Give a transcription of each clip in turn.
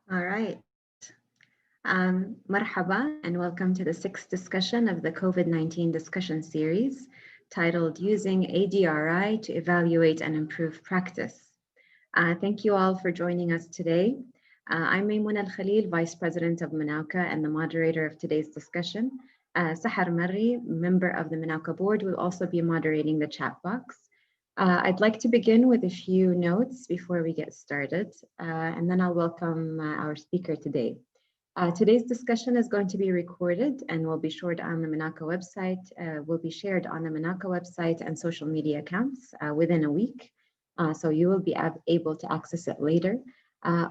All right. Marhaba, and welcome to the sixth discussion of the COVID-19 discussion series titled Using ADRI to Evaluate and Improve Practice. Thank you all for joining us today. I'm Maimoonah Khalil, Vice President of Manauka and the moderator of today's discussion. Sahar Marri, member of the Manauka board, will also be moderating the chat box. I'd like to begin with a few notes before we get started, and then I'll welcome our speaker today. Today's discussion is going to be recorded and will be shared on the Manauka website, and social media accounts within a week. So you will be able to access it later.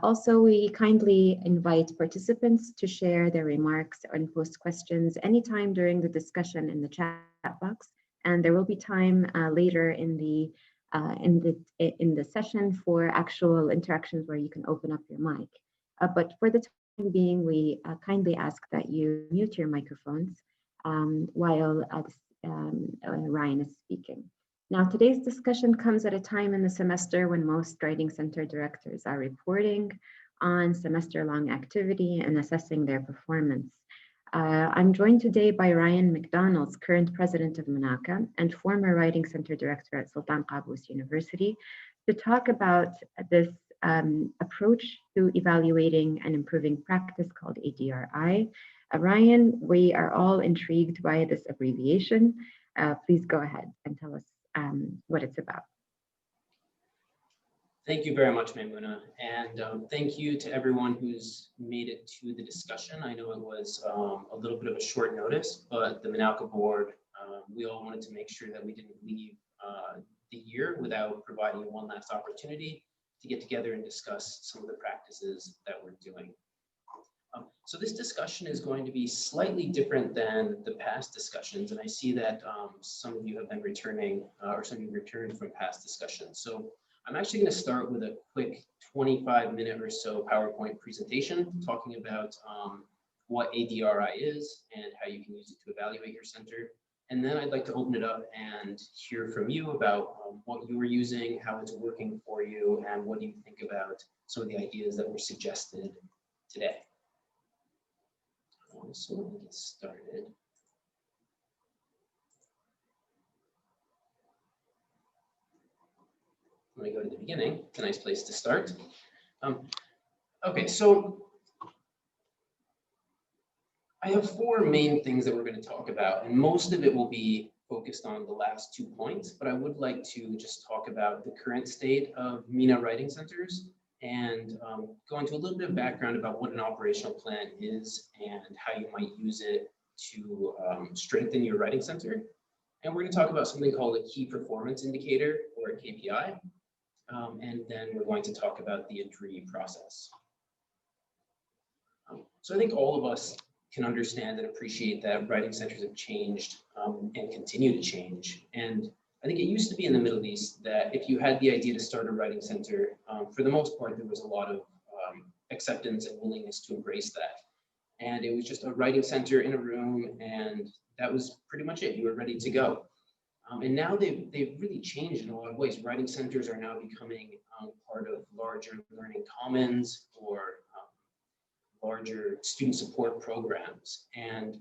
Also, we kindly invite participants to share their remarks and post questions anytime during the discussion in the chat box. And there will be time later in the session for actual interactions where you can open up your mic. But for the time being, we kindly ask that you mute your microphones while Ryan is speaking. Now, today's discussion comes at a time in the semester when most writing center directors are reporting on semester-long activity and assessing their performance. I'm joined today by Ryan McDonald, current president of Manauka and former writing center director at Sultan Qaboos University, to talk about this approach to evaluating and improving practice called ADRI. Ryan, we are all intrigued by this abbreviation. Please go ahead and tell us what it's about. Thank you very much, Maimoonah, and thank you to everyone who's made it to the discussion. I know it was a little bit of a short notice, but the Manauka board, we all wanted to make sure that we didn't leave the year without providing you one last opportunity to get together and discuss some of the practices that we're doing. So this discussion is going to be slightly different than the past discussions, and I see that some of you have been returning, or some of you returned from past discussions. So I'm actually going to start with a quick 25-minute or so PowerPoint presentation talking about what ADRI is and how you can use it to evaluate your center. And then I'd like to open it up and hear from you about what you were using, how it's working for you, and what do you think about some of the ideas that were suggested today. So let me get started. I'm going to go to the beginning. It's a nice place to start. Okay, so I have four main things that we're going to talk about, and most of it will be focused on the last 2 points, but I would like to just talk about the current state of MENA writing centers and go into a little bit of background about what an operational plan is and how you might use it to strengthen your writing center. And we're going to talk about something called a key performance indicator, or a KPI. And then we're going to talk about the ADRI process. So I think all of us can understand and appreciate that writing centers have changed and continue to change. And I think it used to be in the Middle East that if you had the idea to start a writing center, for the most part, there was a lot of acceptance and willingness to embrace that. And it was just a writing center in a room, and that was pretty much it. You were ready to go. And now they've really changed in a lot of ways. Writing centers are now becoming part of larger learning commons or larger student support programs. And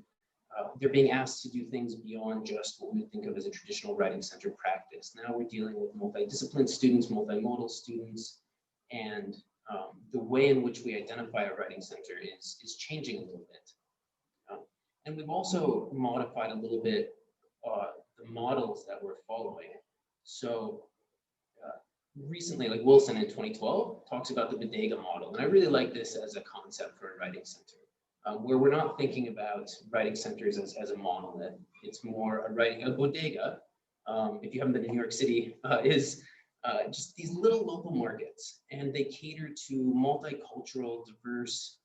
they're being asked to do things beyond just what we would think of as a traditional writing center practice. Now we're dealing with multidisciplinary students, multimodal students, and the way in which we identify a writing center is changing a little bit. And we've also modified a little bit the models that we're following. So recently, like Wilson in 2012 talks about the bodega model. And I really like this as a concept for a writing center, where we're not thinking about writing centers as a monolith. It's more a bodega, if you haven't been to New York City, is just these little local markets, and they cater to multicultural, diverse,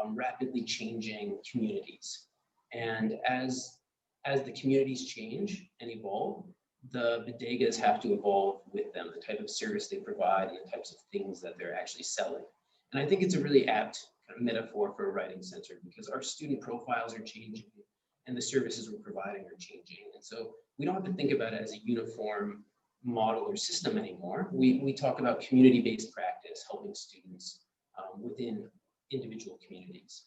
rapidly changing communities. And as the communities change and evolve, the bodegas have to evolve with them, the type of service they provide and the types of things that they're actually selling. And I think it's a really apt kind of metaphor for a writing center, because our student profiles are changing and the services we're providing are changing. And so we don't have to think about it as a uniform model or system anymore. We talk about community-based practice, helping students within individual communities.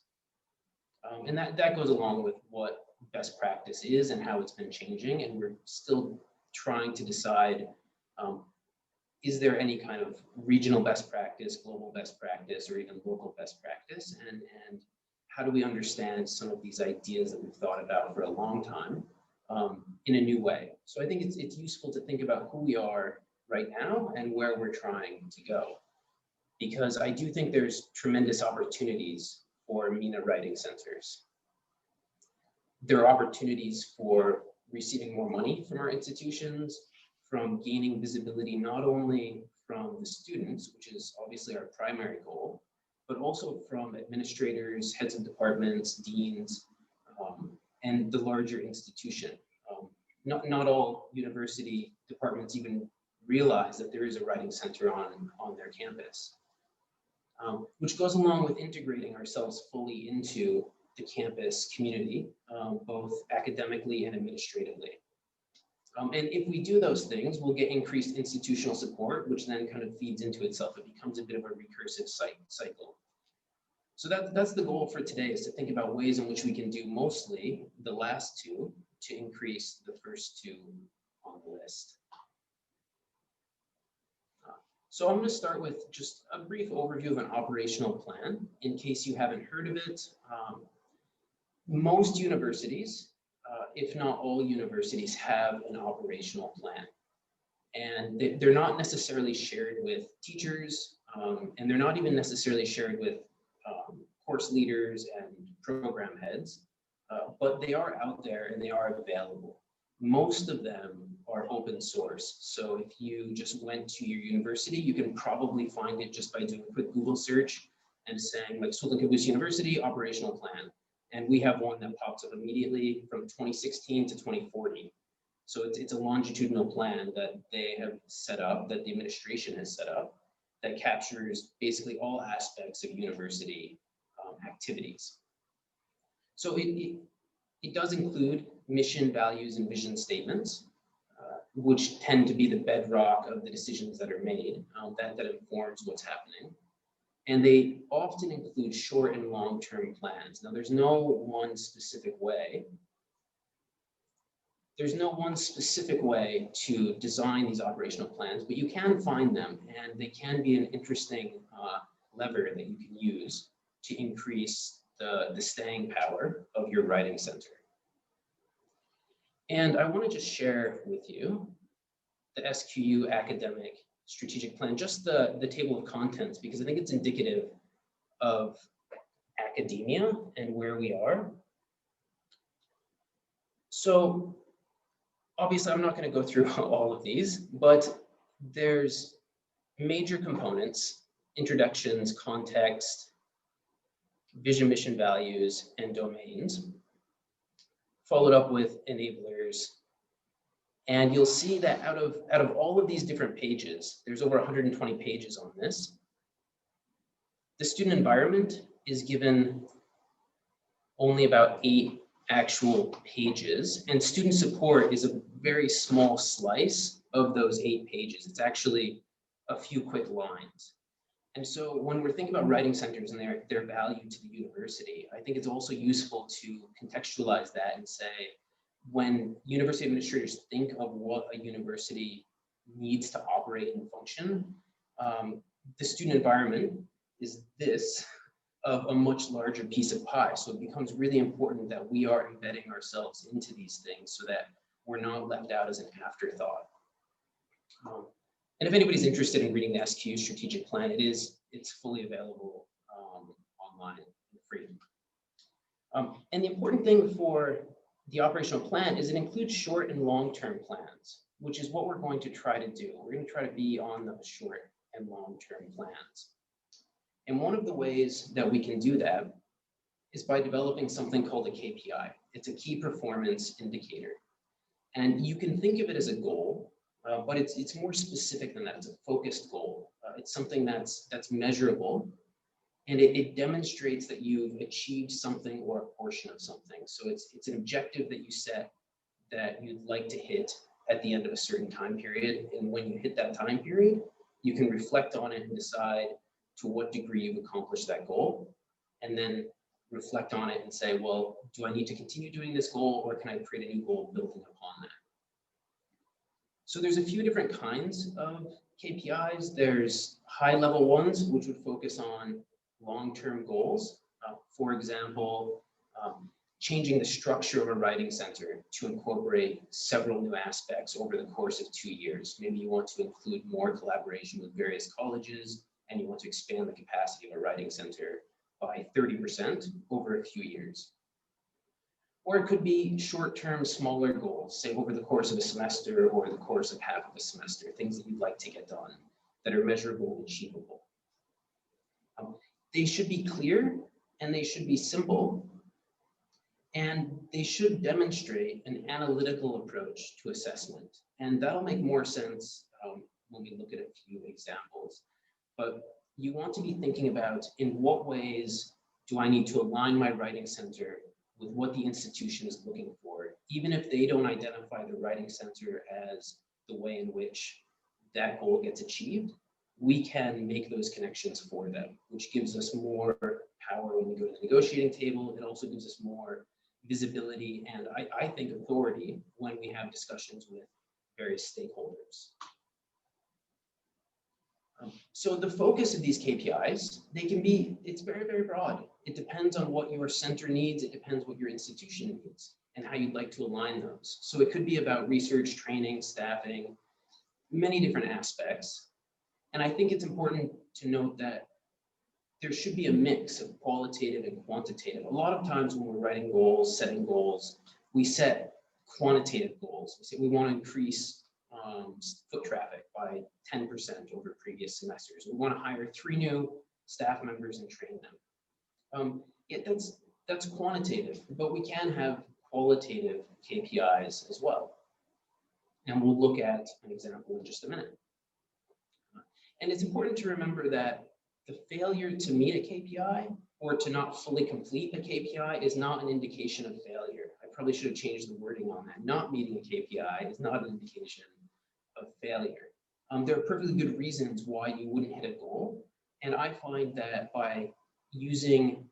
And that goes along with what best practice is and how it's been changing. And we're still trying to decide, is there any kind of regional best practice, global best practice, or even local best practice? And how do we understand some of these ideas that we've thought about for a long time in a new way? So I think it's useful to think about who we are right now and where we're trying to go. Because I do think there's tremendous opportunities for MENA writing centers. There are opportunities for receiving more money from our institutions, from gaining visibility not only from the students, which is obviously our primary goal, but also from administrators, heads of departments, deans, and the larger institution. Not all university departments even realize that there is a writing center on their campus, which goes along with integrating ourselves fully into the campus community, both academically and administratively. And if we do those things, we'll get increased institutional support, which then kind of feeds into itself. It becomes a bit of a recursive cycle. So that's the goal for today, is to think about ways in which we can do mostly the last two to increase the first two on the list. So I'm going to start with just a brief overview of an operational plan, in case you haven't heard of it. Most universities, if not all universities, have an operational plan. And they're not necessarily shared with teachers, and they're not even necessarily shared with course leaders and program heads, but they are out there and they are available. Most of them are open source. So if you just went to your university, you can probably find it just by doing a quick Google search and saying, like, Sultan Qaboos University operational plan. And we have one that pops up immediately from 2016 to 2040. So it's a longitudinal plan that they have set up, that the administration has set up, that captures basically all aspects of university activities. So it does include mission, values, and vision statements, which tend to be the bedrock of the decisions that are made, that informs what's happening. And they often include short and long-term plans. Now, there's no one specific way. There's no one specific way to design these operational plans, but you can find them, and they can be an interesting lever that you can use to increase the staying power of your writing center. And I want to just share with you the SQU academic strategic plan, just the table of contents, because I think it's indicative of academia and where we are. So obviously, I'm not going to go through all of these, but there's major components: introductions, context, vision, mission, values, and domains, followed up with enablers. And you'll see that out of all of these different pages, there's over 120 pages on this. The student environment is given only about 8 actual pages, and student support is a very small slice of those 8 pages. It's actually a few quick lines. And so when we're thinking about writing centers and their value to the university, I think it's also useful to contextualize that and say, when university administrators think of what a university needs to operate and function, the student environment is this of a much larger piece of pie. So it becomes really important that we are embedding ourselves into these things so that we're not left out as an afterthought. And if anybody's interested in reading the SQ strategic plan, it's fully available online and free. And the important thing for the operational plan is it includes short and long-term plans, which is what we're going to try to do. We're going to try to be on the short and long-term plans. And one of the ways that we can do that is by developing something called a KPI. It's a key performance indicator. And you can think of it as a goal, but it's more specific than that. It's a focused goal. It's something that's measurable, and it demonstrates that you've achieved something or a portion of something. So it's an objective that you set that you'd like to hit at the end of a certain time period. And when you hit that time period, you can reflect on it and decide to what degree you've accomplished that goal. and then reflect on it and say, well, do I need to continue doing this goal, or can I create a new goal building upon that? So there's a few different kinds of KPIs. There's high-level ones, which would focus on long-term goals. For example, changing the structure of a writing center to incorporate several new aspects over the course of 2 years. Maybe you want to include more collaboration with various colleges, and you want to expand the capacity of a writing center by 30% over a few years. Or it could be short-term, smaller goals, say over the course of a semester or the course of half of a semester, things that you'd like to get done that are measurable and achievable. They should be clear and they should be simple, and they should demonstrate an analytical approach to assessment. And that'll make more sense when we look at a few examples. But you want to be thinking about, in what ways do I need to align my writing center with what the institution is looking for, even if they don't identify the writing center as the way in which that goal gets achieved. We can make those connections for them, which gives us more power when we go to the negotiating table. It also gives us more visibility and I think authority when we have discussions with various stakeholders. So the focus of these KPIs, it's very, very broad. It depends on what your center needs. It depends what your institution needs and how you'd like to align those. So it could be about research, training, staffing, many different aspects. And I think it's important to note that there should be a mix of qualitative and quantitative. A lot of times when we're writing goals, setting goals, we set quantitative goals. We say we want to increase foot traffic by 10% over previous semesters. We want to hire 3 new staff members and train them. That's quantitative, but we can have qualitative KPIs as well. And we'll look at an example in just a minute. And it's important to remember that the failure to meet a KPI or to not fully complete a KPI is not an indication of failure. I probably should have changed the wording on that. Not meeting a KPI is not an indication of failure. There are perfectly good reasons why you wouldn't hit a goal. And I find that by using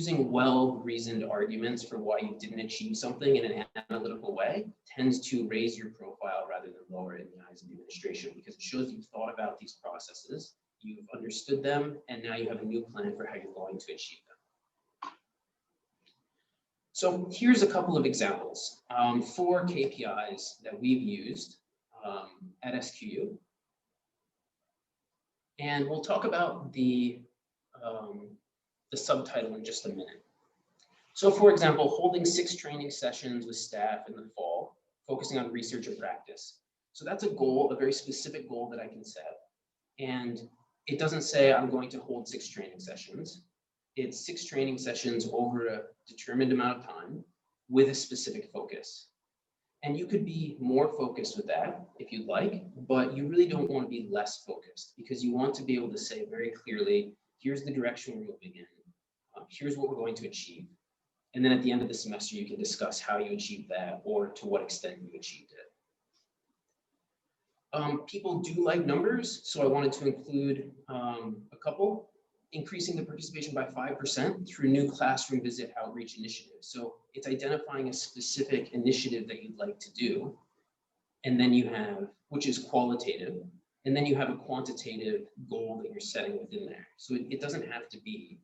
well-reasoned arguments for why you didn't achieve something in an analytical way tends to raise your profile rather than lower it in the eyes of the administration, because it shows you've thought about these processes, you've understood them, and now you have a new plan for how you're going to achieve them. So here's a couple of examples for KPIs that we've used at SQU. And we'll talk about the subtitle in just a minute. So for example, holding 6 training sessions with staff in the fall, focusing on research and practice. So that's a goal, a very specific goal that I can set. And it doesn't say I'm going to hold 6 training sessions. It's 6 training sessions over a determined amount of time with a specific focus. And you could be more focused with that if you'd like, but you really don't want to be less focused, because you want to be able to say very clearly, here's the direction we're moving in. Here's what we're going to achieve. And then at the end of the semester, you can discuss how you achieved that or to what extent you achieved it. People do like numbers, so I wanted to include a couple. Increasing the participation by 5% through new classroom visit outreach initiatives. So it's identifying a specific initiative that you'd like to do. And then you have, which is qualitative, and then you have a quantitative goal that you're setting within there. So it doesn't have to be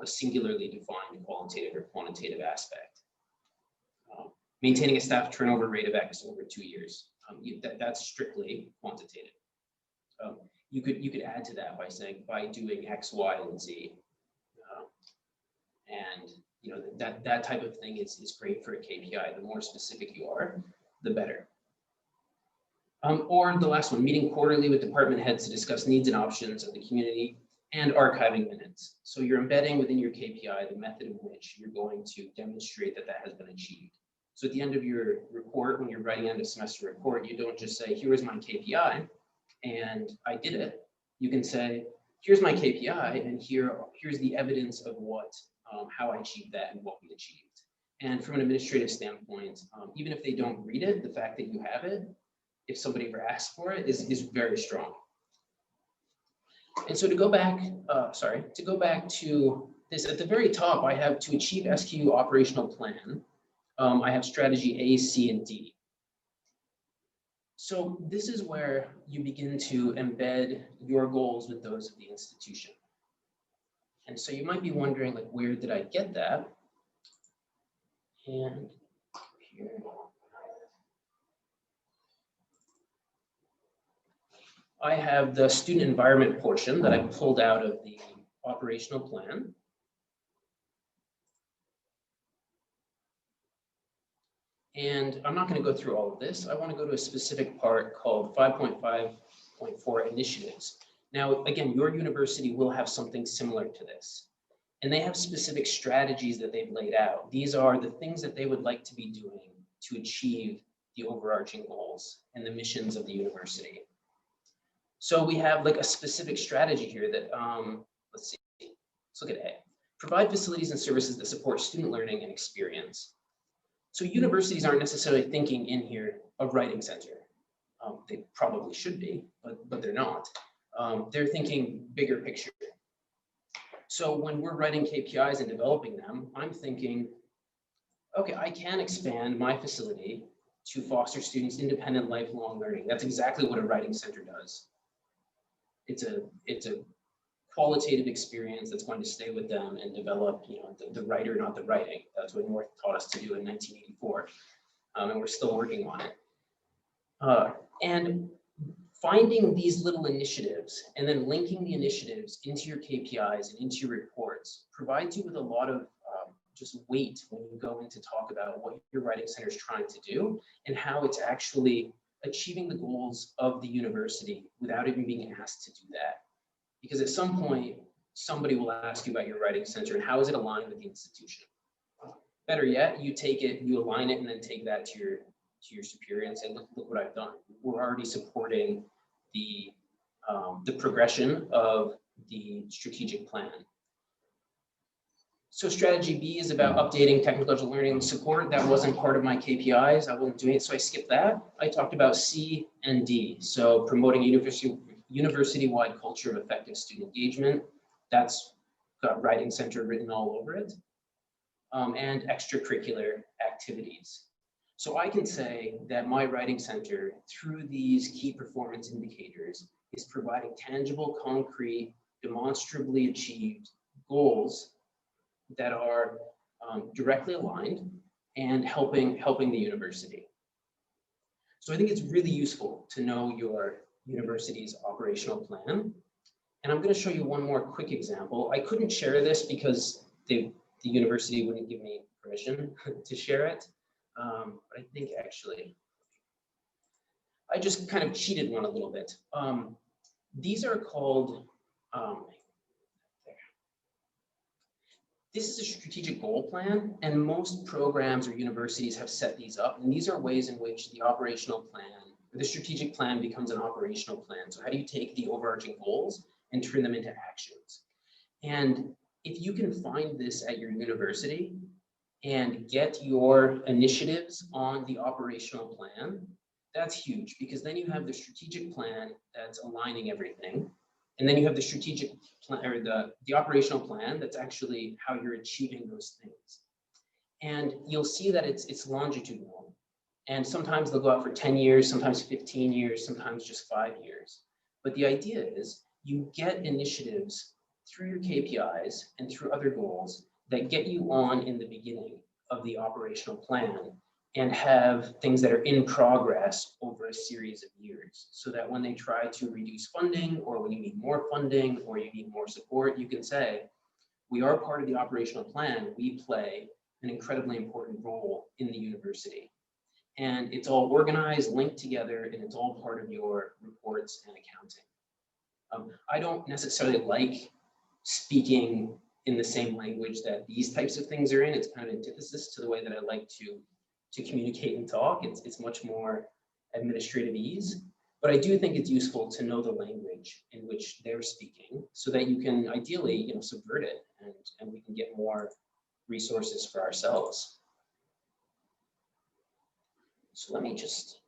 a singularly defined qualitative or quantitative aspect. Maintaining a staff turnover rate of X over 2 years. That's strictly quantitative. You could add to that by saying, by doing X, Y, and Z. And you know, that type of thing is great for a KPI. The more specific you are, the better. Or the last one, meeting quarterly with department heads to discuss needs and options of the community, and archiving minutes. So you're embedding within your KPI the method in which you're going to demonstrate that has been achieved. So at the end of your report, when you're writing end of semester report, you don't just say, here is my KPI, and I did it. You can say, here's my KPI, and here's the evidence of how I achieved that and what we achieved. And from an administrative standpoint, even if they don't read it, the fact that you have it, if somebody ever asks for it, is very strong. And so to go back to this, at the very top, I have to achieve SQU operational plan. I have strategy A, C, and D. So this is where you begin to embed your goals with those of the institution. And so you might be wondering, like, where did I get that? And here. I have the student environment portion that I pulled out of the operational plan. And I'm not going to go through all of this. I want to go to a specific part called 5.5.4 initiatives. Now, again, your university will have something similar to this. And they have specific strategies that they've laid out. These are the things that they would like to be doing to achieve the overarching goals and the missions of the university. So we have like a specific strategy here that, let's see, let's look at A. Provide facilities and services that support student learning and experience. So universities aren't necessarily thinking in here a writing center. They probably should be, but they're not. They're thinking bigger picture. So when we're writing KPIs and developing them, I'm thinking, okay, I can expand my facility to foster students' independent lifelong learning. That's exactly what a writing center does. It's a qualitative experience that's going to stay with them and develop, the writer, not the writing. That's what North taught us to do in 1984, and we're still working on it. And finding these little initiatives and then linking the initiatives into your KPIs and into your reports provides you with a lot of just weight when you go in to talk about what your writing center is trying to do and how it's actually achieving the goals of the university without even being asked to do that. Because at some point, somebody will ask you about your writing center and how is it aligned with the institution? Better yet, you take it, you align it, and then take that to your superior and say, look what I've done. We're already supporting the progression of the strategic plan. So strategy B is about updating technological learning and support. That wasn't part of my KPIs. I wasn't doing it, so I skipped that. I talked about C and D. So promoting a university-wide culture of effective student engagement. That's got writing center written all over it. And extracurricular activities. So I can say that my writing center, through these key performance indicators, is providing tangible, concrete, demonstrably achieved goals that are directly aligned and helping the university. So I think it's really useful to know your university's operational plan. And I'm going to show you one more quick example. I couldn't share this because the university wouldn't give me permission to share it. But I think actually, I just kind of cheated one a little bit. These are called, this is a strategic goal plan, and most programs or universities have set these up. And these are ways in which the operational plan, or the strategic plan becomes an operational plan. So how do you take the overarching goals and turn them into actions? And if you can find this at your university and get your initiatives on the operational plan, that's huge, because then you have the strategic plan that's aligning everything. And then you have the strategic plan, or the operational plan that's actually how you're achieving those things. And you'll see that it's longitudinal. And sometimes they'll go out for 10 years, sometimes 15 years, sometimes just 5 years. But the idea is you get initiatives through your KPIs and through other goals that get you on in the beginning of the operational plan and have things that are in progress over a series of years, so that when they try to reduce funding, or when you need more funding, or you need more support, you can say, we are part of the operational plan. We play an incredibly important role in the university. And it's all organized, linked together, and it's all part of your reports and accounting. I don't necessarily like speaking in the same language that these types of things are in. It's kind of antithesis to the way that I like to communicate and talk. It's much more administrative ease, but I do think it's useful to know the language in which they're speaking so that you can ideally, subvert it and we can get more resources for ourselves. So let me just,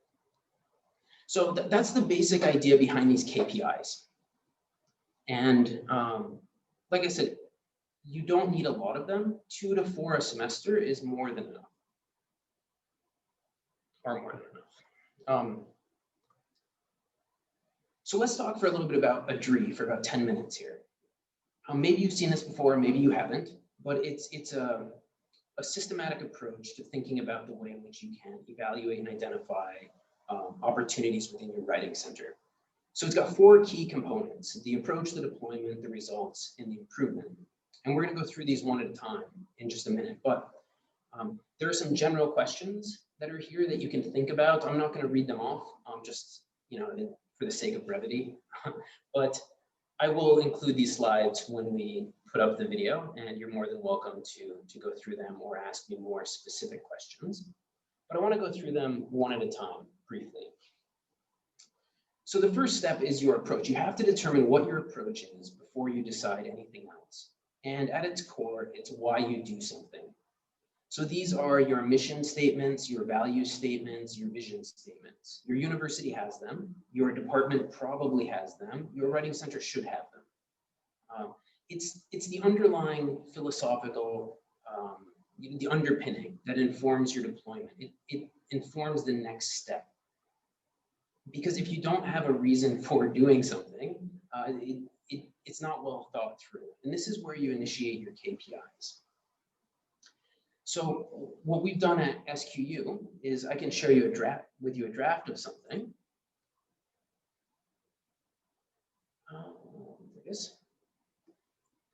so that's the basic idea behind these KPIs. And like I said, you don't need a lot of them. 2 to 4 a semester is more than enough, or more than enough. So let's talk for a little bit about ADRI for about 10 minutes here. Maybe you've seen this before, maybe you haven't, but it's a systematic approach to thinking about the way in which you can evaluate and identify opportunities within your writing center. So it's got 4 key components: the approach, the deployment, the results, and the improvement. And we're going to go through these one at a time in just a minute, but there are some general questions that are here that you can think about. I'm not going to read them off, just, you know, for the sake of brevity, but I will include these slides when we put up the video, and you're more than welcome to go through them or ask me more specific questions. But I want to go through them one at a time briefly. So the first step is your approach. You have to determine what your approach is before you decide anything else. And at its core, it's why you do something. So these are your mission statements, your value statements, your vision statements. Your university has them. Your department probably has them. Your writing center should have them. It's the underlying philosophical, the underpinning that informs your deployment. It informs the next step. Because if you don't have a reason for doing something, it's not well thought through. And this is where you initiate your KPIs. So what we've done at SQU is I can share you a draft of something. Let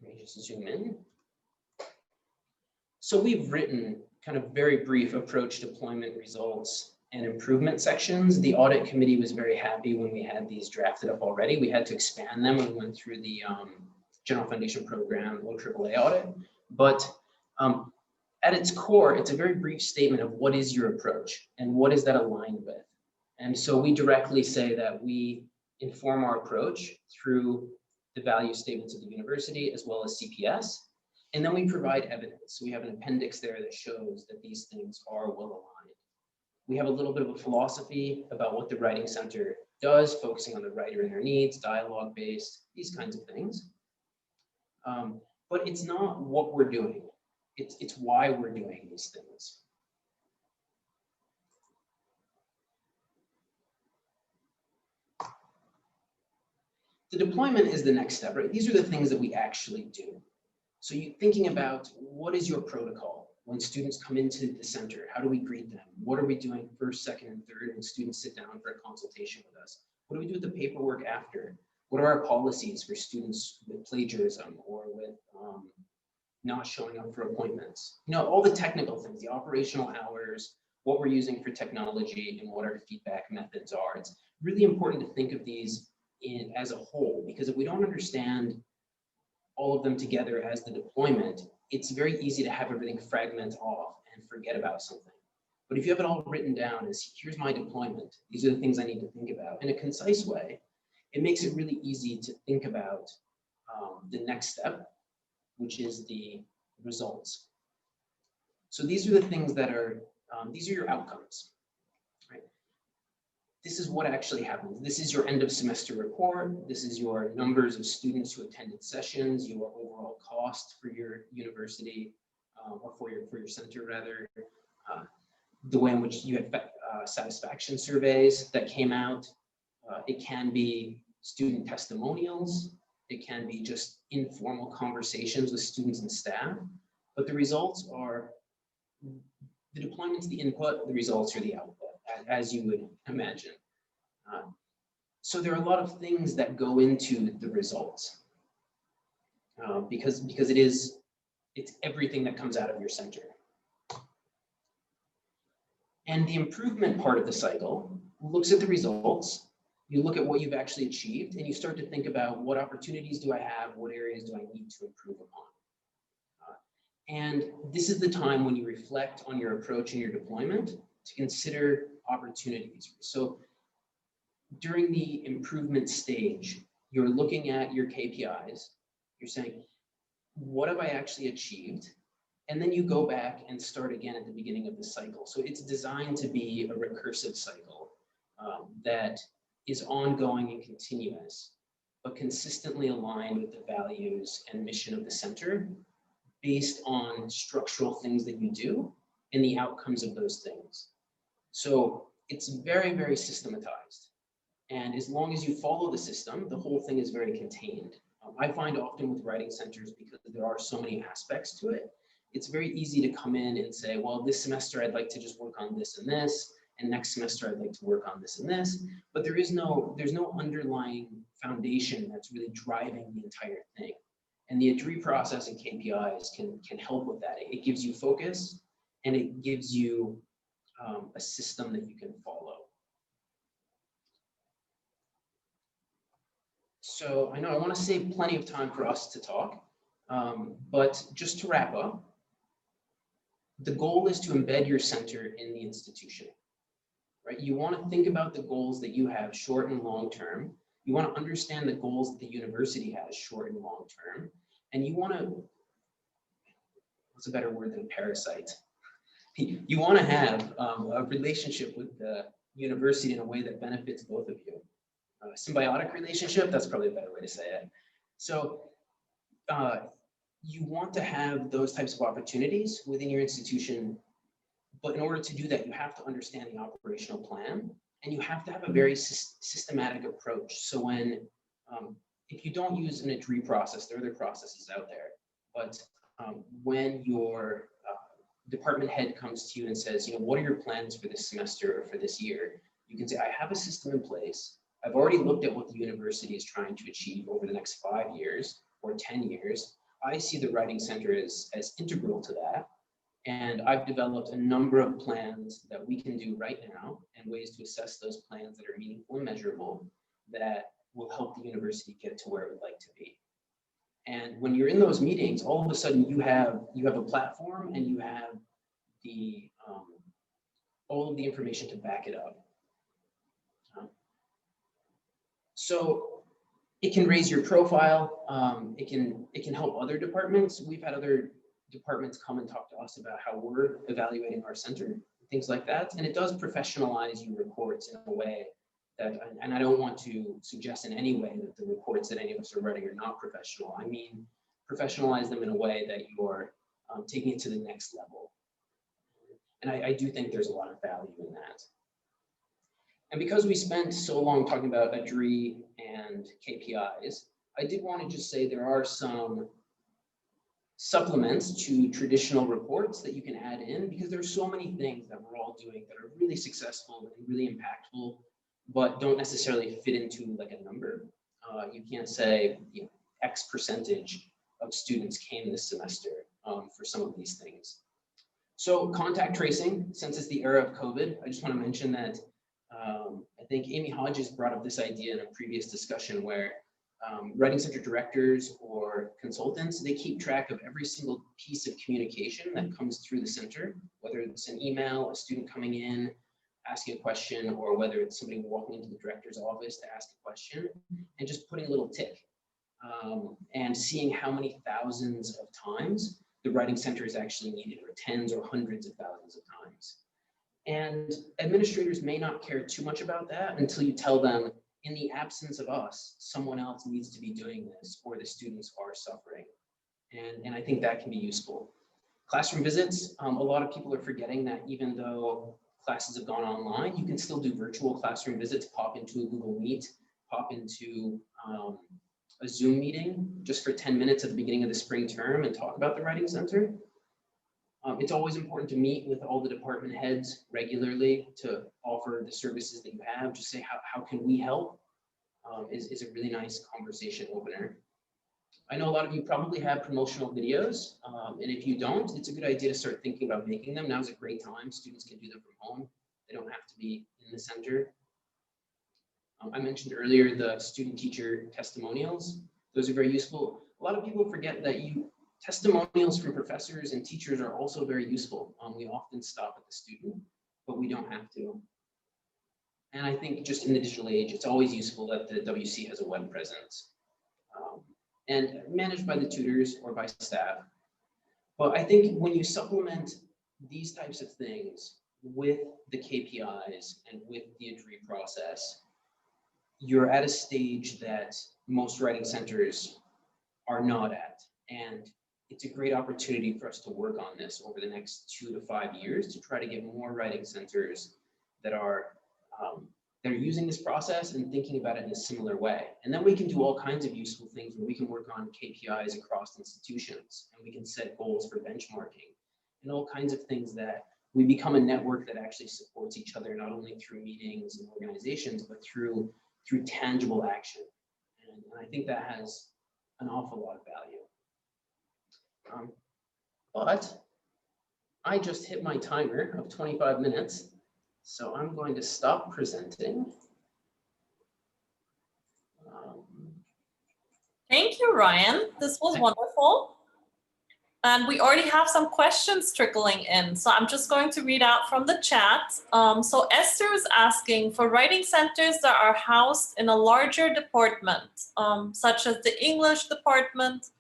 me just zoom in. So we've written kind of very brief approach, deployment, results, and improvement sections. The audit committee was very happy when we had these drafted up already. We had to expand them when we went through the General Foundation Program OAAA audit. But at its core, it's a very brief statement of what is your approach and what is that aligned with. And so we directly say that we inform our approach through the value statements of the university as well as CPS. And then we provide evidence. So we have an appendix there that shows that these things are well aligned. We have a little bit of a philosophy about what the writing center does, focusing on the writer and their needs, dialogue based, these kinds of things. But it's not what we're doing. It's why we're doing these things. The deployment is the next step, right? These are the things that we actually do. So you're thinking about what is your protocol when students come into the center? How do we greet them? What are we doing first, second, and third when students sit down for a consultation with us? What do we do with the paperwork after? What are our policies for students with plagiarism or with not showing up for appointments? You know, all the technical things, the operational hours, what we're using for technology, and what our feedback methods are. It's really important to think of these as a whole, because if we don't understand all of them together as the deployment, it's very easy to have everything fragment off and forget about something. But if you have it all written down as, here's my deployment, these are the things I need to think about in a concise way, it makes it really easy to think about the next step, which is the results. So these are the things that are, these are your outcomes, right? This is what actually happens. This is your end of semester report. This is your numbers of students who attended sessions, your overall cost for your university, or for your center rather, the way in which you had satisfaction surveys that came out. It can be student testimonials. It can be just informal conversations with students and staff, but the results are, the deployment's the input, the results are the output, as you would imagine. So there are a lot of things that go into the results because it's everything that comes out of your center. And the improvement part of the cycle looks at the results. You look at what you've actually achieved, and you start to think about what opportunities do I have, what areas do I need to improve upon. And this is the time when you reflect on your approach and your deployment to consider opportunities. So during the improvement stage, you're looking at your KPIs, you're saying, what have I actually achieved? And then you go back and start again at the beginning of the cycle. So it's designed to be a recursive cycle that is ongoing and continuous. but consistently aligned with the values and mission of the center based on structural things that you do and the outcomes of those things. So it's very, very systematized. And as long as you follow the system, the whole thing is very contained. I find often with writing centers, because there are so many aspects to it, it's very easy to come in and say, well, this semester I'd like to just work on this and this, and next semester I'd like to work on this and this. But there's no underlying foundation that's really driving the entire thing. And the ADRI process and KPIs can help with that. It gives you focus, and it gives you a system that you can follow. So I know I want to save plenty of time for us to talk, but just to wrap up, the goal is to embed your center in the institution, right? You want to think about the goals that you have short and long term. You want to understand the goals that the university has short and long term. And you want to, what's a better word than parasite? You want to have a relationship with the university in a way that benefits both of you. A symbiotic relationship, that's probably a better way to say it. So you want to have those types of opportunities within your institution, but in order to do that, you have to understand the operational plan, and you have to have a very systematic approach. So when, if you don't use an ADRI process, there are other processes out there, but when your department head comes to you and says, you know, what are your plans for this semester or for this year? You can say, I have a system in place. I've already looked at what the university is trying to achieve over the next 5 years or 10 years. I see the Writing Center as integral to that. And I've developed a number of plans that we can do right now and ways to assess those plans that are meaningful and measurable that will help the university get to where it would like to be. And when you're in those meetings, all of a sudden you have a platform and you have the all of the information to back it up. So it can raise your profile. It can help other departments. We've had other departments come and talk to us about how we're evaluating our center, things like that. And it does professionalize your reports in a way that, and I don't want to suggest in any way that the reports that any of us are writing are not professional. I mean, professionalize them in a way that you're taking it to the next level. And I do think there's a lot of value in that. And because we spent so long talking about ADRI and KPIs, I did want to just say there are some supplements to traditional reports that you can add in, because there's so many things that we're all doing that are really successful and really impactful, but don't necessarily fit into like a number. You can't say, you know, X percentage of students came this semester for some of these things. So contact tracing, since it's the era of COVID, I just want to mention that I think Amy Hodges brought up this idea in a previous discussion where Writing Center directors or consultants, they keep track of every single piece of communication that comes through the center, whether it's an email, a student coming in, asking a question, or whether it's somebody walking into the director's office to ask a question, and just putting a little tick and seeing how many thousands of times the Writing Center is actually needed, or tens or hundreds of thousands of times. And administrators may not care too much about that until you tell them, in the absence of us, someone else needs to be doing this, or the students are suffering. And I think that can be useful. Classroom visits, a lot of people are forgetting that even though classes have gone online, you can still do virtual classroom visits, pop into a Google Meet, pop into a Zoom meeting just for 10 minutes at the beginning of the spring term and talk about the Writing Center. It's always important to meet with all the department heads regularly to offer the services that you have. Just say, how can we help? Is a really nice conversation opener. I know a lot of you probably have promotional videos, and if you don't, it's a good idea to start thinking about making them. Now's a great time. Students can do them from home. They don't have to be in the center. I mentioned earlier the student-teacher testimonials. Those are very useful. A lot of people forget that testimonials from professors and teachers are also very useful. We often stop at the student, but we don't have to. And I think just in the digital age, it's always useful that the WC has a web presence and managed by the tutors or by staff. But I think when you supplement these types of things with the KPIs and with the ADRI process, you're at a stage that most writing centers are not at. And it's a great opportunity for us to work on this over the next 2 to 5 years to try to get more writing centers that are using this process and thinking about it in a similar way. And then we can do all kinds of useful things where we can work on KPIs across institutions, and we can set goals for benchmarking and all kinds of things that we become a network that actually supports each other, not only through meetings and organizations, but through tangible action. And I think that has an awful lot of value. But I just hit my timer of 25 minutes. So I'm going to stop presenting. Thank you, Ryan. This was wonderful. And we already have some questions trickling in. So I'm just going to read out from the chat. So Esther is asking, for writing centers that are housed in a larger department, such as the English department,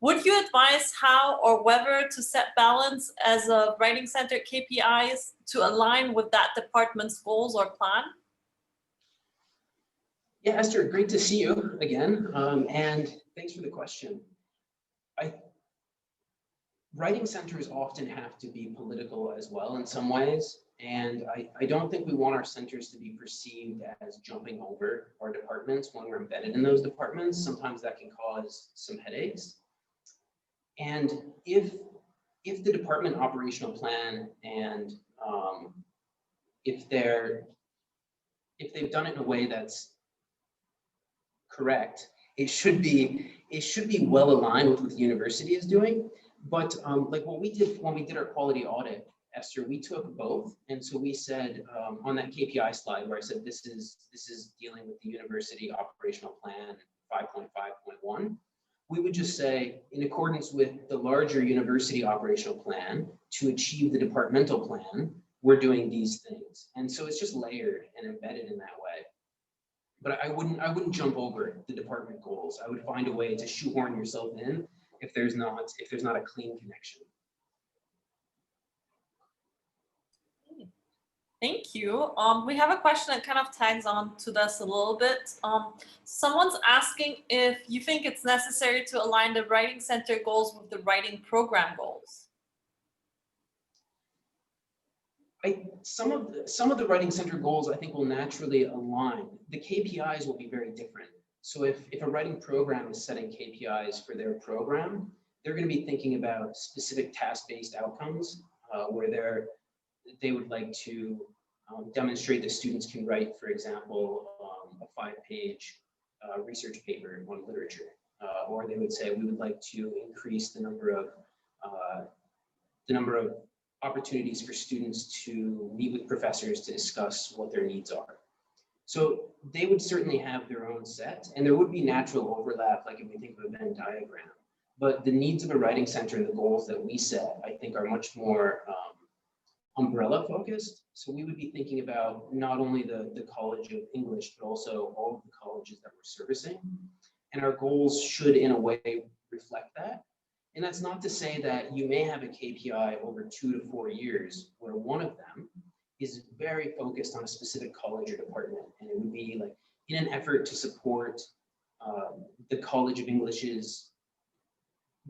would you advise how or whether to set balance as a writing center KPIs to align with that department's goals or plan? Yeah, Esther, great to see you again. And thanks for the question. Writing centers often have to be political as well in some ways. And I don't think we want our centers to be perceived as jumping over our departments when we're embedded in those departments. Sometimes that can cause some headaches. And if the department operational plan and if they've done it in a way that's correct, it should be well aligned with what the university is doing. But like what we did when we did our quality audit, Esther, we took both. And so we said on that KPI slide where I said this is dealing with the university operational plan 5.5.1. We would just say, in accordance with the larger university operational plan, to achieve the departmental plan, we're doing these things. And so it's just layered and embedded in that way. But I wouldn't jump over the department goals. I would find a way to shoehorn yourself in if there's not a clean connection. Thank you. We have a question that kind of tags on to this a little bit. Someone's asking if you think it's necessary to align the writing center goals with the writing program goals. Some of the writing center goals I think will naturally align. The KPIs will be very different. So if a writing program is setting KPIs for their program, they're going to be thinking about specific task-based outcomes where they would like to demonstrate that students can write, for example, a 5-page research paper on literature. Or they would say, we would like to increase the number of opportunities for students to meet with professors to discuss what their needs are. So they would certainly have their own set, and there would be natural overlap, like if we think of a Venn diagram. But the needs of a writing center and the goals that we set, I think, are much more umbrella focused. So we would be thinking about not only the College of English, but also all of the colleges that we're servicing. And our goals should, in a way, reflect that. And that's not to say that you may have a KPI over 2 to 4 years where one of them is very focused on a specific college or department. And it would be like in an effort to support the College of English's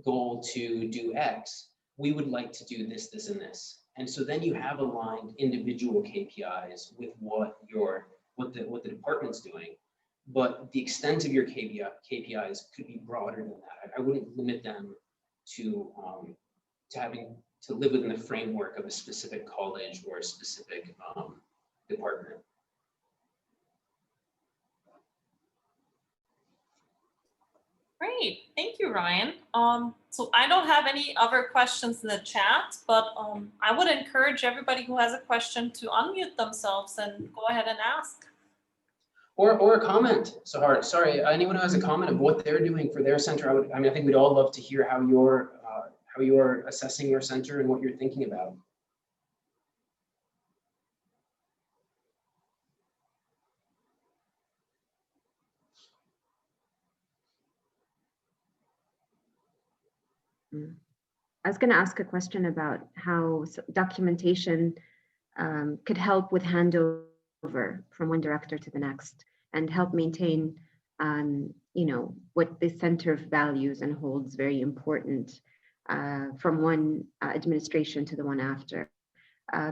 goal to do X, we would like to do this, this, and this. And so then you have aligned individual KPIs with what the department's doing. But the extent of your KPIs could be broader than that. I wouldn't limit them to having to live within the framework of a specific college or a specific department. Great, thank you, Ryan. So I don't have any other questions in the chat, but I would encourage everybody who has a question to unmute themselves and go ahead and ask. Or a comment. Sorry, anyone who has a comment of what they're doing for their center, I think we'd all love to hear how you're assessing your center and what you're thinking about. I was going to ask a question about how documentation could help with handover from one director to the next. and help maintain, what the center values and holds very important from one administration to the one after.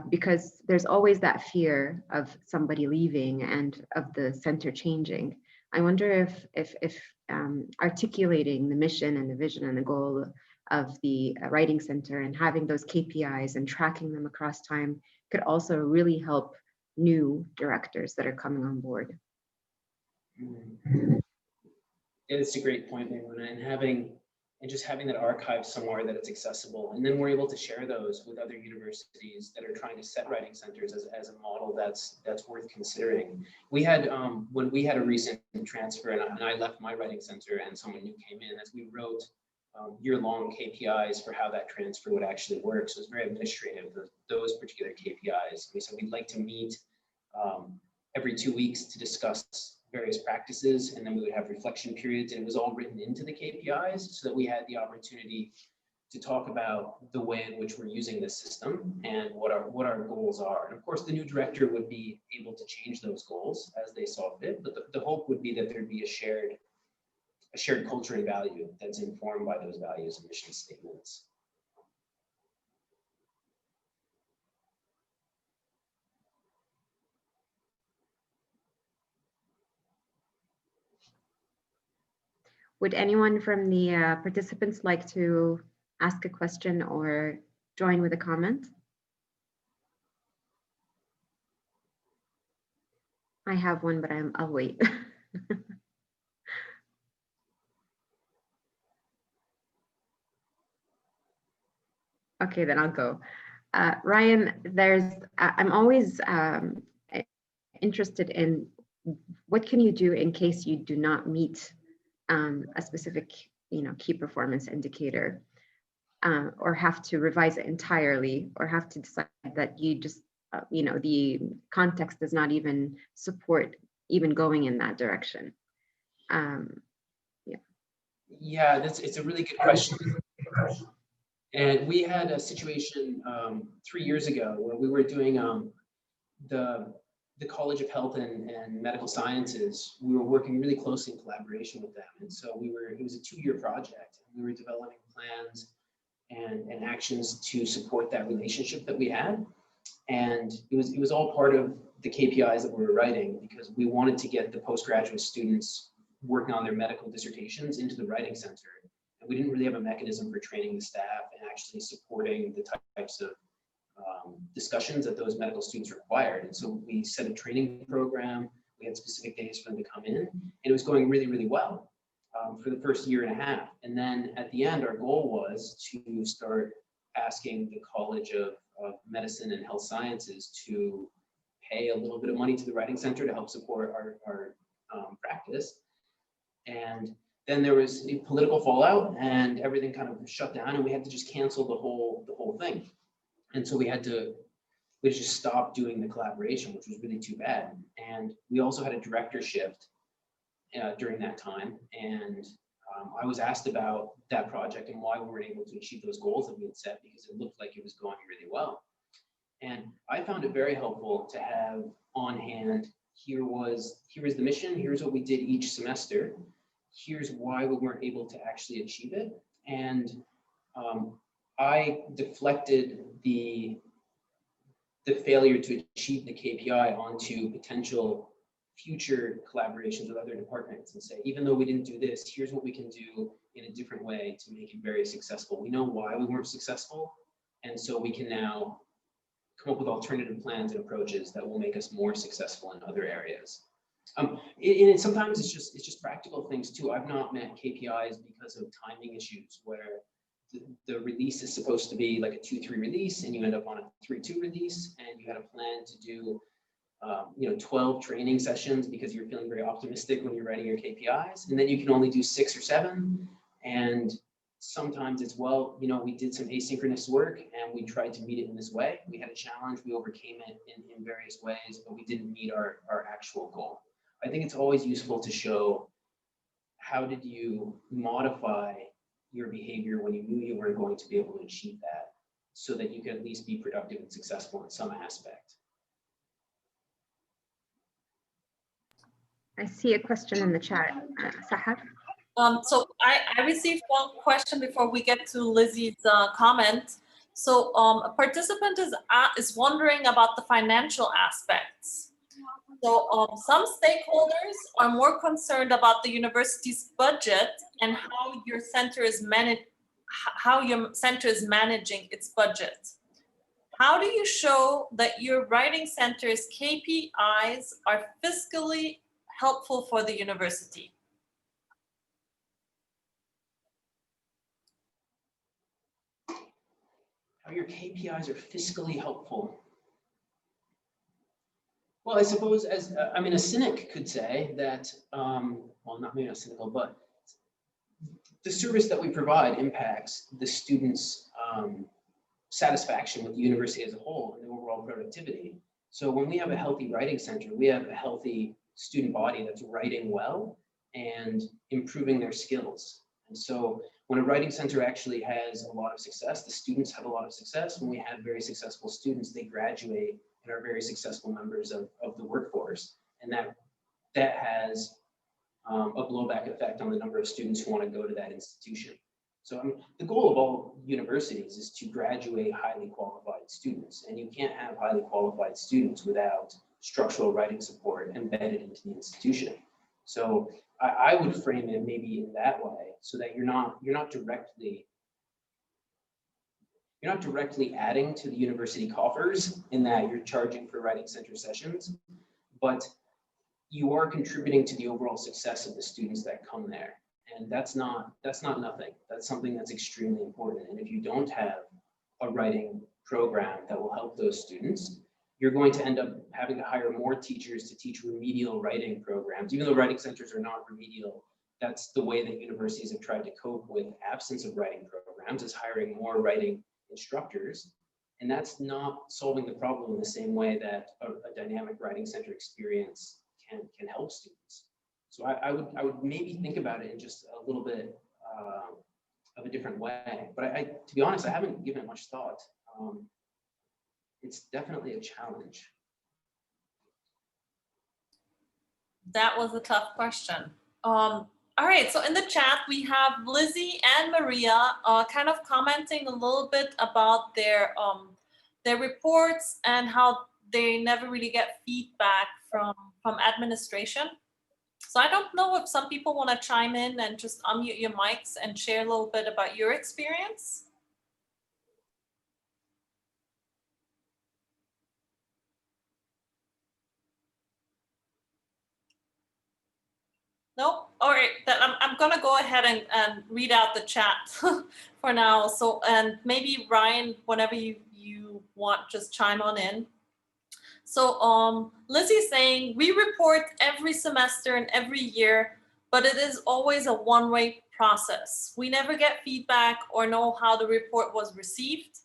Because there's always that fear of somebody leaving and of the center changing. I wonder if articulating the mission and the vision and the goal of the Writing Center and having those KPIs and tracking them across time could also really help new directors that are coming on board. It's a great point, Maimoonah, and just having that archive somewhere that it's accessible. And then we're able to share those with other universities that are trying to set writing centers as a model that's worth considering. We had, when we had a recent transfer and I left my writing center and someone new came in, as we wrote year-long KPIs for how that transfer would actually work. So it's very administrative, those particular KPIs. We said we'd like to meet every 2 weeks to discuss various practices, and then we would have reflection periods, and it was all written into the KPIs so that we had the opportunity to talk about the way in which we're using this system and what our goals are. And of course, the new director would be able to change those goals as they saw fit, but the hope would be that there'd be a shared culture and value that's informed by those values and mission statements. Would anyone from the participants like to ask a question or join with a comment? I have one, but I'll wait. Okay, then I'll go. Ryan, I'm always interested in what can you do in case you do not meet a specific, key performance indicator, or have to revise it entirely, or have to decide that you just, the context does not even support even going in that direction. Yeah, it's a really good question. And we had a situation 3 years ago where we were doing the College of Health and Medical Sciences. We were working really closely in collaboration with them. And so it was a 2-year project. And we were developing plans and actions to support that relationship that we had. And it was all part of the KPIs that we were writing, because we wanted to get the postgraduate students working on their medical dissertations into the Writing Center. And we didn't really have a mechanism for training the staff and actually supporting the types of discussions that those medical students required. And so we set a training program. We had specific days for them to come in, and it was going really, really well for the first year and a half. And then at the end, our goal was to start asking the College of Medicine and Health Sciences to pay a little bit of money to the Writing Center to help support our practice. And then there was a political fallout, and everything kind of shut down, and we had to just cancel the whole thing. And so we had to just stop doing the collaboration, which was really too bad. And we also had a director shift during that time. And I was asked about that project and why we weren't able to achieve those goals that we had set, because it looked like it was going really well. And I found it very helpful to have on hand, here was the mission, here's what we did each semester, here's why we weren't able to actually achieve it. And I deflected the failure to achieve the KPI onto potential future collaborations with other departments and say, even though we didn't do this, here's what we can do in a different way to make it very successful. We know why we weren't successful, and so we can now come up with alternative plans and approaches that will make us more successful in other areas. And sometimes it's just practical things too. I've not met KPIs because of timing issues where the release is supposed to be like a 2-3 release, and you end up on a 3-2 release, and you had a plan to do 12 training sessions because you're feeling very optimistic when you're writing your KPIs, and then you can only do 6 or 7. And sometimes it's, we did some asynchronous work and we tried to meet it in this way. We had a challenge, we overcame it in various ways, but we didn't meet our actual goal. I think it's always useful to show how did you modify your behavior when you knew you weren't going to be able to achieve that, so that you can at least be productive and successful in some aspect. I see a question in the chat, Sahar. So I received one question before we get to Lizzie's comment. So a participant is wondering about the financial aspects. So some stakeholders are more concerned about the university's budget and how your center is managing its budget. How do you show that your writing center's KPIs are fiscally helpful for the university? How your KPIs are fiscally helpful. Well, I suppose as, I mean, a cynic could say that, well, maybe not cynical, but the service that we provide impacts the students' satisfaction with the university as a whole and the overall productivity. So when we have a healthy writing center, we have a healthy student body that's writing well and improving their skills. And so when a writing center actually has a lot of success, the students have a lot of success. When we have very successful students, they graduate and are very successful members of the workforce. And that has a blowback effect on the number of students who want to go to that institution. So I mean, the goal of all universities is to graduate highly qualified students, and you can't have highly qualified students without structural writing support embedded into the institution. So I would frame it maybe in that way, so that you're not directly adding to the university coffers in that you're charging for writing center sessions, but you are contributing to the overall success of the students that come there. And that's not nothing. That's something that's extremely important. And if you don't have a writing program that will help those students, you're going to end up having to hire more teachers to teach remedial writing programs. Even though writing centers are not remedial, that's the way that universities have tried to cope with absence of writing programs, is hiring more writing instructors. And that's not solving the problem in the same way that a dynamic writing center experience can help students. So I would maybe think about it in just a little bit of a different way. But to be honest, I haven't given it much thought. It's definitely a challenge. That was a tough question. All right, so in the chat, we have Lizzie and Maria kind of commenting a little bit about their reports and how they never really get feedback from administration. So I don't know if some people want to chime in and just unmute your mics and share a little bit about your experience. No? All right, I'm going to go ahead and read out the chat for now. So, and maybe Ryan, whenever you want, just chime on in. So Lizzie's saying, we report every semester and every year, but it is always a one-way process. We never get feedback or know how the report was received.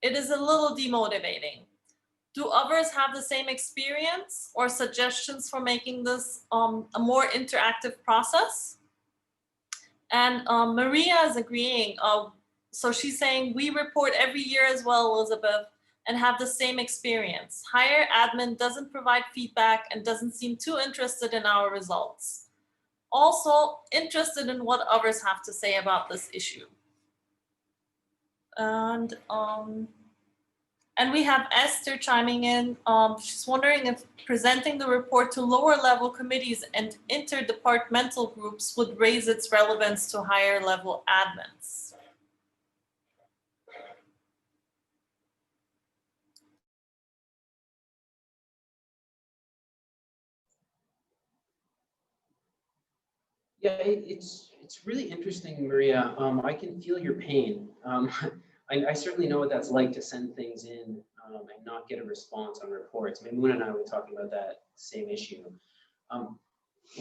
It is a little demotivating. Do others have the same experience or suggestions for making this a more interactive process? And Maria is agreeing. So she's saying, we report every year as well, Elizabeth, and have the same experience. Higher admin doesn't provide feedback and doesn't seem too interested in our results. Also interested in what others have to say about this issue. And we have Esther chiming in. She's wondering if presenting the report to lower level committees and interdepartmental groups would raise its relevance to higher level admins. Yeah, it's really interesting, Maria. I can feel your pain. I certainly know what that's like to send things in and not get a response on reports. Maimoonah and I were talking about that same issue.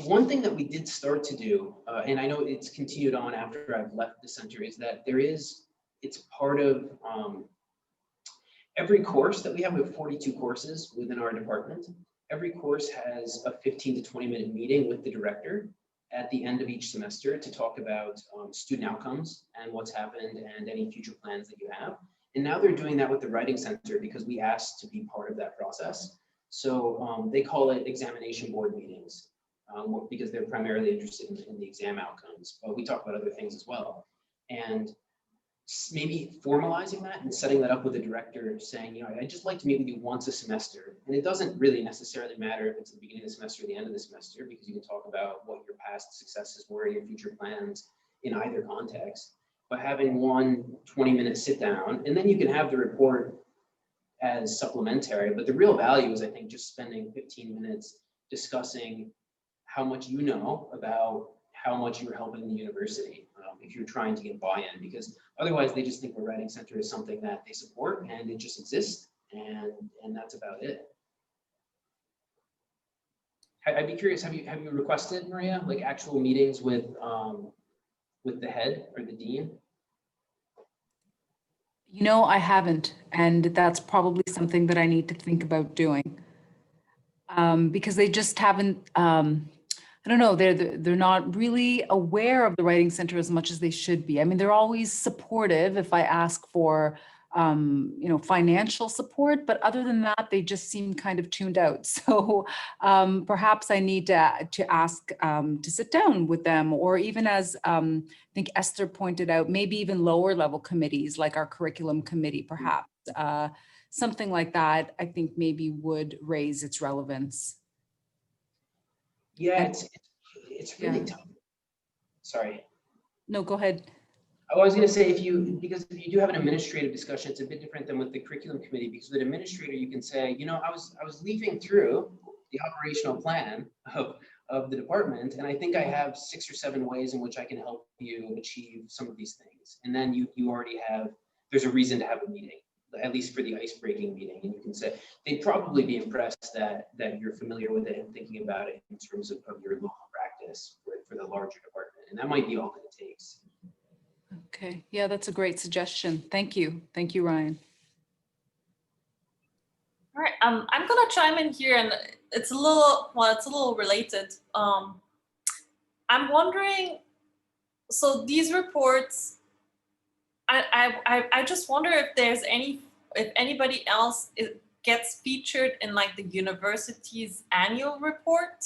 One thing that we did start to do, and I know it's continued on after I've left the center, is that it's part of every course that we have 42 courses within our department. Every course has a 15 to 20 minute meeting with the director at the end of each semester to talk about student outcomes and what's happened and any future plans that you have. And now they're doing that with the Writing Center because we asked to be part of that process. So they call it examination board meetings. because they're primarily interested in the exam outcomes. But we talk about other things as well. And maybe formalizing that and setting that up with the director, saying, you know, I'd just like to meet with you once a semester. And it doesn't really necessarily matter if it's the beginning of the semester or the end of the semester, because you can talk about what your past successes were, your future plans in either context. But having one 20-minute sit down, and then you can have the report as supplementary. But the real value is, I think, just spending 15 minutes discussing how much you know about how much you're helping the university, if you're trying to get buy-in, because otherwise they just think the Writing Center is something that they support and it just exists, and that's about it. I'd be curious, have you requested, Maria, like actual meetings with the head or the dean? You know, I haven't, and that's probably something that I need to think about doing, because they just haven't. I don't know. They're not really aware of the Writing Center as much as they should be. I mean, they're always supportive if I ask for, you know, financial support, but other than that, they just seem kind of tuned out. So perhaps I need to ask to sit down with them, or even, as I think Esther pointed out, maybe even lower level committees like our curriculum committee, perhaps. Something like that, I think maybe would raise its relevance. Yeah, it's really tough. Sorry. No, go ahead. I was going to say, because if you do have an administrative discussion, it's a bit different than with the curriculum committee, because with an administrator, you can say, you know, I was leafing through the operational plan of the department, and I think I have 6 or 7 ways in which I can help you achieve some of these things. And then you already have, there's a reason to have a meeting, at least for the ice-breaking meeting. And you can say, they'd probably be impressed that you're familiar with it and thinking about it in terms of your local practice for the larger department. And that might be all that it takes. Okay, yeah, that's a great suggestion. Thank you. Thank you, Ryan. All right, I'm gonna chime in here, and it's a little related. I'm wondering, so these reports, I just wonder if there's if anybody else gets featured in like the university's annual report,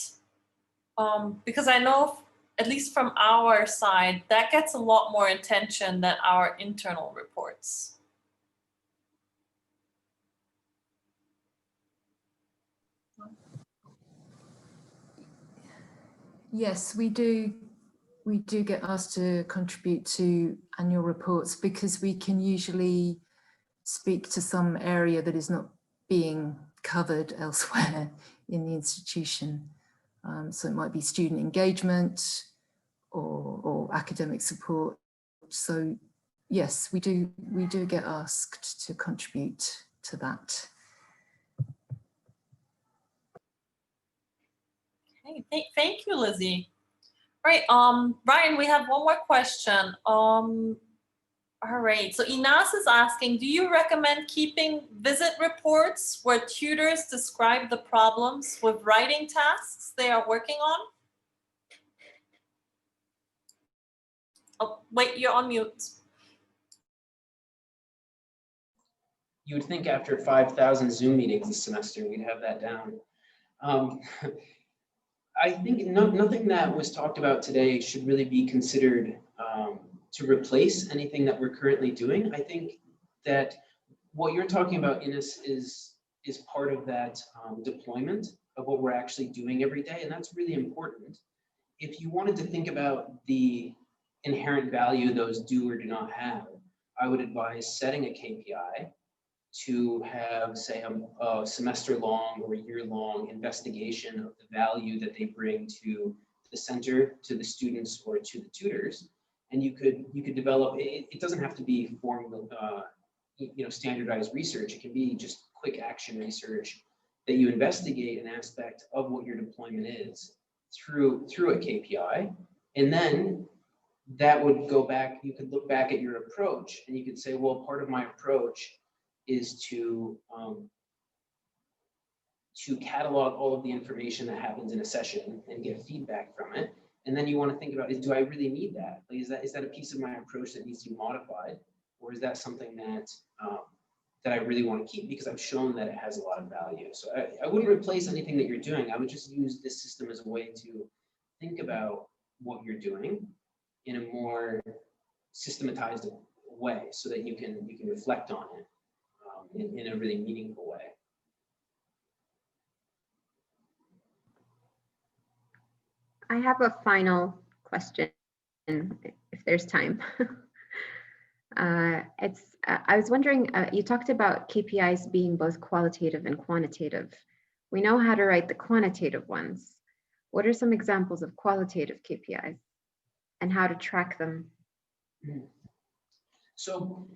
because I know, at least from our side, that gets a lot more attention than our internal reports. Yes, we do get asked to contribute to annual reports, because we can usually speak to some area that is not being covered elsewhere in the institution. So it might be student engagement or academic support. So yes, we do get asked to contribute to that. Okay, thank you, Lizzie. All right, Ryan, we have one more question. All right, so Inas is asking, do you recommend keeping visit reports where tutors describe the problems with writing tasks they are working on? Oh, wait, you're on mute. You would think after 5,000 Zoom meetings this semester, we'd have that down. I think nothing that was talked about today should really be considered to replace anything that we're currently doing. I think that what you're talking about, Ines, is part of that deployment of what we're actually doing every day, and that's really important. If you wanted to think about the inherent value those do or do not have, I would advise setting a KPI to have, say, a semester-long or year-long investigation of the value that they bring to the center, to the students, or to the tutors. And you could develop. It doesn't have to be standardized research. It can be just quick action research that you investigate an aspect of what your deployment is through a KPI, and then that would go back. You could look back at your approach, and you could say, well, part of my approach is to catalog all of the information that happens in a session and get feedback from it. And then you want to think about, do I really need that? Like, is that a piece of my approach that needs to be modified, or is that something that that I really want to keep because I've shown that it has a lot of value. So I wouldn't replace anything that you're doing. I would just use this system as a way to think about what you're doing in a more systematized way so that you can reflect on it in a really meaningful way. I have a final question, if there's time. I was wondering, you talked about KPIs being both qualitative and quantitative. We know how to write the quantitative ones. What are some examples of qualitative KPIs and how to track them? So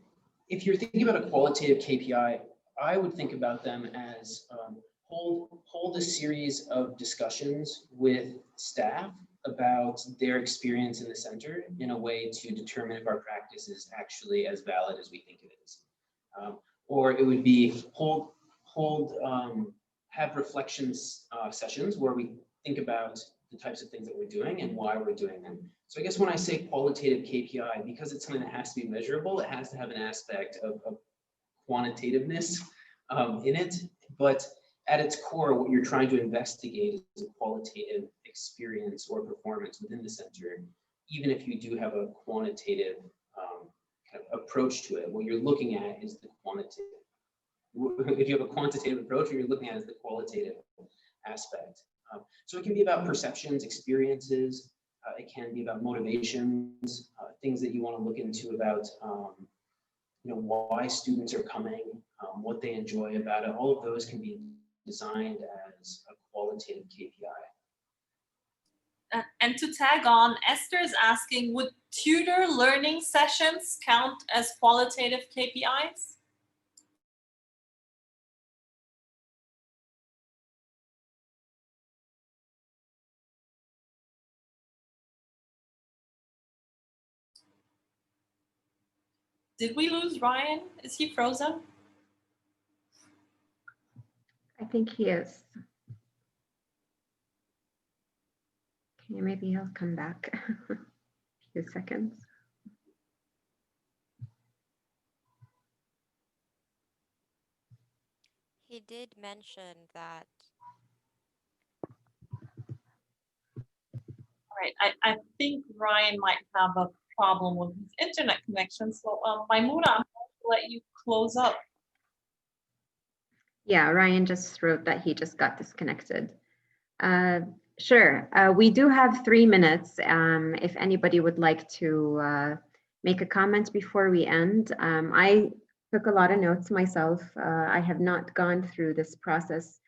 if you're thinking about a qualitative KPI, I would think about them as hold a series of discussions with staff about their experience in the center in a way to determine if our practice is actually as valid as we think it is. Or it would be have reflections sessions where we think about the types of things that we're doing and why we're doing them. So I guess when I say qualitative KPI, because it's something that has to be measurable, it has to have an aspect of quantitativeness in it. But at its core, what you're trying to investigate is a qualitative experience or performance within the center, even if you do have a quantitative kind of approach to it. What you're looking at is the quantitative. If you have a quantitative approach, what you're looking at is the qualitative aspect. So it can be about perceptions, experiences. It can be about motivations, things that you want to look into about why students are coming, what they enjoy about it. All of those can be designed as a qualitative KPI. And to tag on, Esther is asking, would tutor learning sessions count as qualitative KPIs? Did we lose Ryan? Is he frozen? I think he is. Okay, maybe he'll come back. A few seconds. He did mention that. All right, I think Ryan might have a problem with his internet connection. So Maimoonah, I'm going to let you close up. Yeah, Ryan just wrote that he just got disconnected. Sure, we do have 3 minutes. If anybody would like to make a comment before we end. I took a lot of notes myself. I have not gone through this process,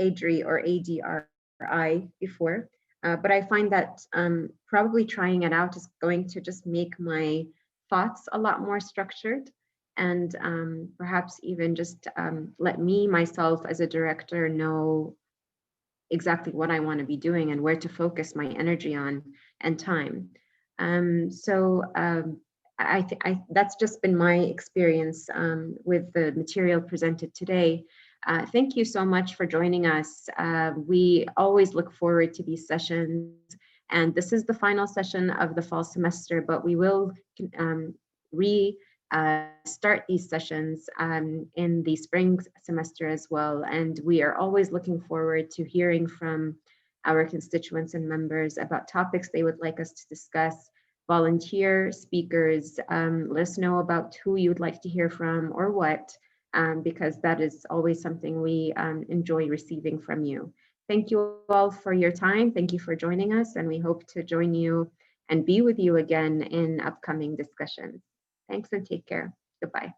ADRI or ADRI before, but I find that probably trying it out is going to just make my thoughts a lot more structured, and perhaps even just let me myself as a director know exactly what I want to be doing and where to focus my energy on and time. That's just been my experience with the material presented today. Thank you so much for joining us. We always look forward to these sessions, and this is the final session of the fall semester, but we will start these sessions in the spring semester as well. And we are always looking forward to hearing from our constituents and members about topics they would like us to discuss, volunteer speakers, let us know about who you would like to hear from or what, because that is always something we enjoy receiving from you. Thank you all for your time. Thank you for joining us, and we hope to join you and be with you again in upcoming discussions. Thanks and take care. Goodbye.